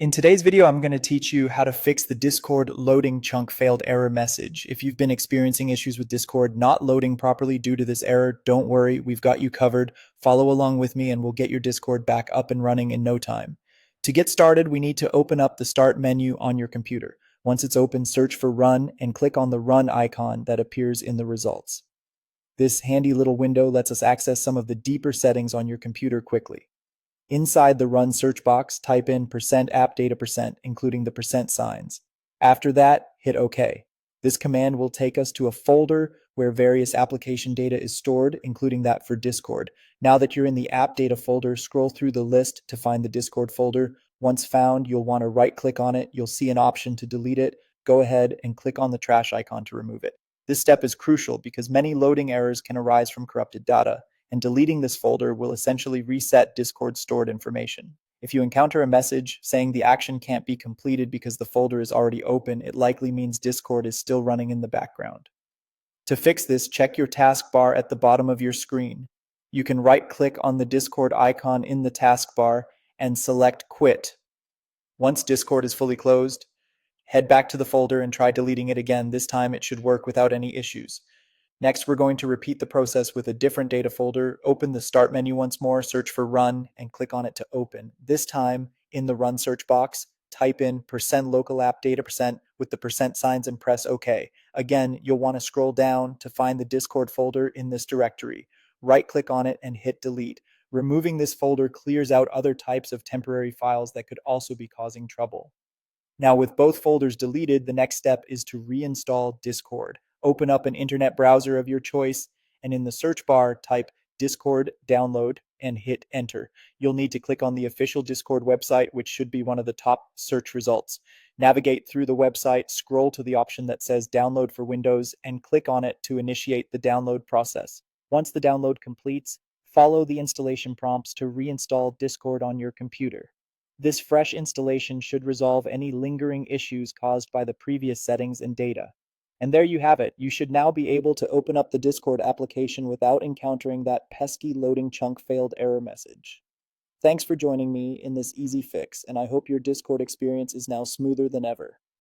In today's video, I'm going to teach you how to fix the Discord loading chunk failed error message. If you've been experiencing issues with Discord not loading properly due to this error, don't worry, we've got you covered. Follow along with me and we'll get your Discord back up and running in no time. To get started, we need to open up the Start menu on your computer. Once it's open, search for Run and click on the Run icon that appears in the results. This handy little window lets us access some of the deeper settings on your computer quickly. Inside the Run search box, type in %appdata%, including the percent signs. After that, hit OK. This command will take us to a folder where various application data is stored, including that for Discord. Now that you're in the app data folder, scroll through the list to find the Discord folder. Once found, you'll want to right-click on it. You'll see an option to delete it. Go ahead and click on the trash icon to remove it. This step is crucial because many loading errors can arise from corrupted data, and deleting this folder will essentially reset Discord's stored information. If you encounter a message saying the action can't be completed because the folder is already open, it likely means Discord is still running in the background. To fix this, check your taskbar at the bottom of your screen. You can right-click on the Discord icon in the taskbar and select Quit. Once Discord is fully closed, head back to the folder and try deleting it again. This time it should work without any issues. Next, we're going to repeat the process with a different data folder. Open the Start menu once more, search for Run, and click on it to open. This time, in the Run search box, type in %localappdata% with the percent signs and press OK. Again, you'll want to scroll down to find the Discord folder in this directory. Right-click on it and hit Delete. Removing this folder clears out other types of temporary files that could also be causing trouble. Now, with both folders deleted, the next step is to reinstall Discord. Open up an internet browser of your choice, and in the search bar, type Discord download and hit enter. You'll need to click on the official Discord website, which should be one of the top search results. Navigate through the website, scroll to the option that says download for Windows, and click on it to initiate the download process. Once the download completes, follow the installation prompts to reinstall Discord on your computer. This fresh installation should resolve any lingering issues caused by the previous settings and data. And there you have it. You should now be able to open up the Discord application without encountering that pesky loading chunk failed error message. Thanks for joining me in this easy fix, and I hope your Discord experience is now smoother than ever.